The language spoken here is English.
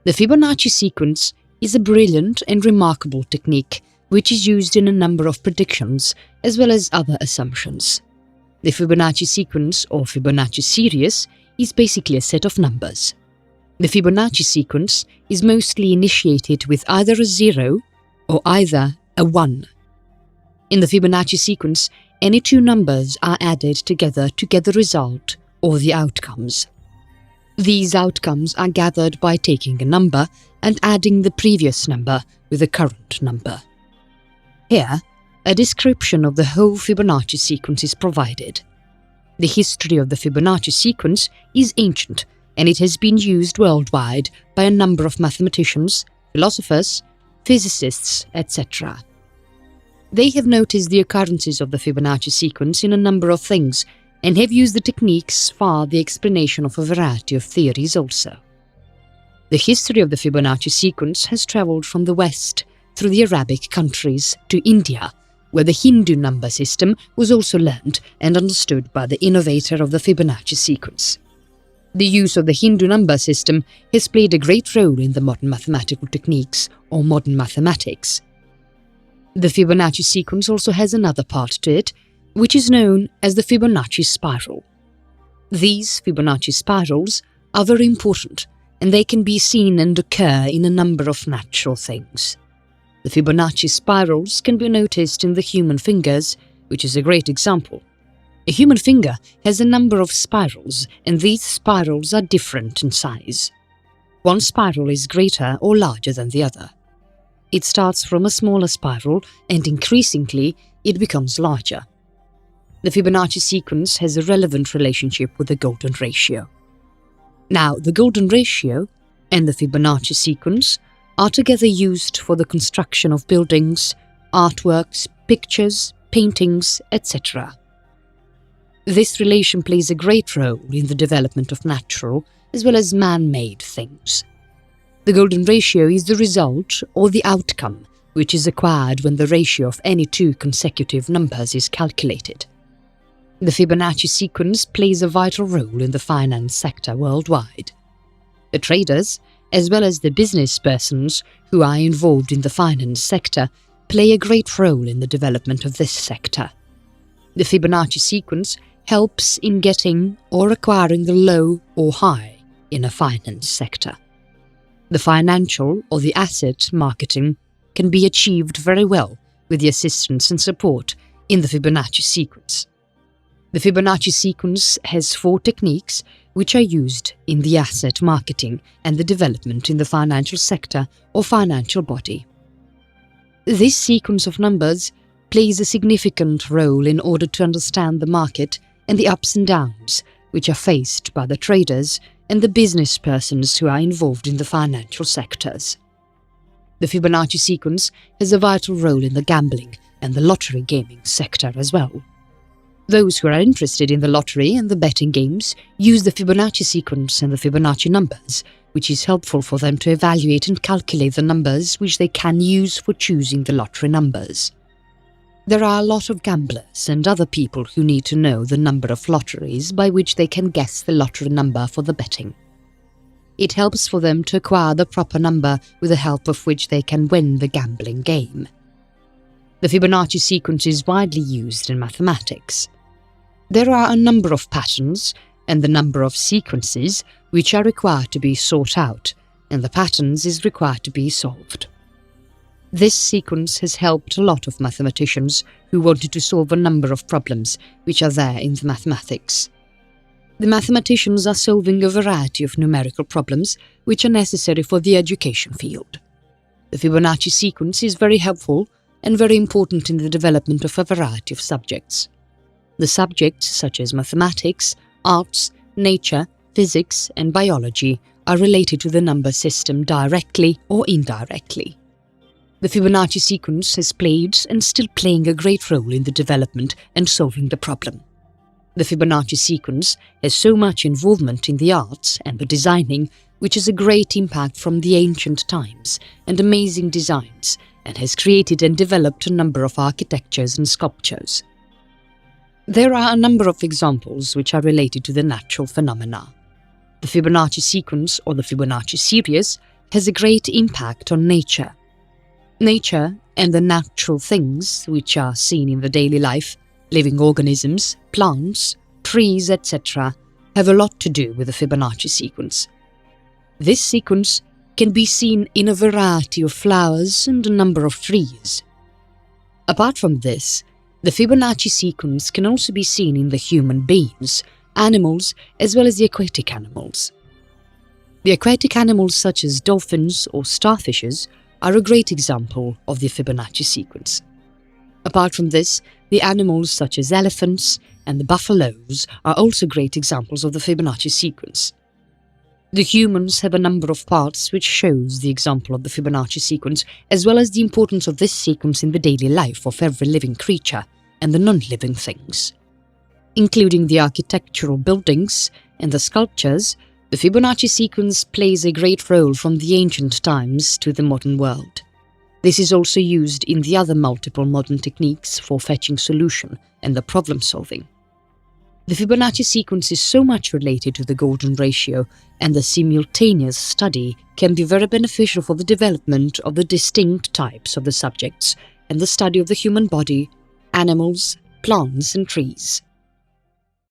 The Fibonacci sequence is a brilliant and remarkable technique which is used in a number of predictions as well as other assumptions. The Fibonacci sequence or Fibonacci series is basically a set of numbers. The Fibonacci sequence is mostly initiated with either a 0 or either a 1. In the Fibonacci sequence, any two numbers are added together to get the result or the outcomes. These outcomes are gathered by taking a number and adding the previous number with the current number. Here, a description of the whole Fibonacci sequence is provided. The history of the Fibonacci sequence is ancient, and it has been used worldwide by a number of mathematicians, philosophers, physicists, etc. They have noticed the occurrences of the Fibonacci sequence in a number of things and have used the techniques for the explanation of a variety of theories also. The history of the Fibonacci sequence has travelled from the West through the Arabic countries to India, where the Hindu number system was also learned and understood by the innovator of the Fibonacci sequence. The use of the Hindu number system has played a great role in the modern mathematical techniques or modern mathematics. The Fibonacci sequence also has another part to it, which is known as the Fibonacci Spiral. These Fibonacci spirals are very important, and they can be seen and occur in a number of natural things. The Fibonacci spirals can be noticed in the human fingers, which is a great example. A human finger has a number of spirals, and these spirals are different in size. One spiral is greater or larger than the other. It starts from a smaller spiral, and increasingly it becomes larger. The Fibonacci sequence has a relevant relationship with the golden ratio. Now, the golden ratio and the Fibonacci sequence are together used for the construction of buildings, artworks, pictures, paintings, etc. This relation plays a great role in the development of natural as well as man-made things. The golden ratio is the result or the outcome which is acquired when the ratio of any two consecutive numbers is calculated. The Fibonacci sequence plays a vital role in the finance sector worldwide. The traders, as well as the business persons who are involved in the finance sector, play a great role in the development of this sector. The Fibonacci sequence helps in getting or acquiring the low or high in a finance sector. The financial or the asset marketing can be achieved very well with the assistance and support in the Fibonacci sequence. The Fibonacci sequence has 4 techniques which are used in the asset marketing and the development in the financial sector or financial body. This sequence of numbers plays a significant role in order to understand the market and the ups and downs which are faced by the traders and the business persons who are involved in the financial sectors. The Fibonacci sequence has a vital role in the gambling and the lottery gaming sector as well. Those who are interested in the lottery and the betting games use the Fibonacci sequence and the Fibonacci numbers, which is helpful for them to evaluate and calculate the numbers which they can use for choosing the lottery numbers. There are a lot of gamblers and other people who need to know the number of lotteries by which they can guess the lottery number for the betting. It helps for them to acquire the proper number with the help of which they can win the gambling game. The Fibonacci sequence is widely used in mathematics. There are a number of patterns and the number of sequences which are required to be sought out, and the patterns is required to be solved. This sequence has helped a lot of mathematicians who wanted to solve a number of problems which are there in the mathematics. The mathematicians are solving a variety of numerical problems which are necessary for the education field. The Fibonacci sequence is very helpful and very important in the development of a variety of subjects. The subjects such as mathematics, arts, nature, physics and biology are related to the number system directly or indirectly. The Fibonacci sequence has played and still playing a great role in the development and solving the problem. The Fibonacci sequence has so much involvement in the arts and the designing, which has a great impact from the ancient times and amazing designs, and has created and developed a number of architectures and sculptures. There are a number of examples which are related to the natural phenomena. The Fibonacci sequence or the Fibonacci series has a great impact on nature. Nature and the natural things which are seen in the daily life, living organisms, plants, trees, etc., have a lot to do with the Fibonacci sequence. This sequence can be seen in a variety of flowers and a number of trees. Apart from this, the Fibonacci sequence can also be seen in the human beings, animals, as well as the aquatic animals. The aquatic animals such as dolphins or starfishes are a great example of the Fibonacci sequence. Apart from this, the animals such as elephants and the buffaloes are also great examples of the Fibonacci sequence. The humans have a number of parts which shows the example of the Fibonacci sequence, as well as the importance of this sequence in the daily life of every living creature and the non-living things. Including the architectural buildings and the sculptures, the Fibonacci sequence plays a great role from the ancient times to the modern world. This is also used in the other multiple modern techniques for fetching solution and the problem solving. The Fibonacci sequence is so much related to the golden ratio, and the simultaneous study can be very beneficial for the development of the distinct types of the subjects and the study of the human body, animals, plants and trees.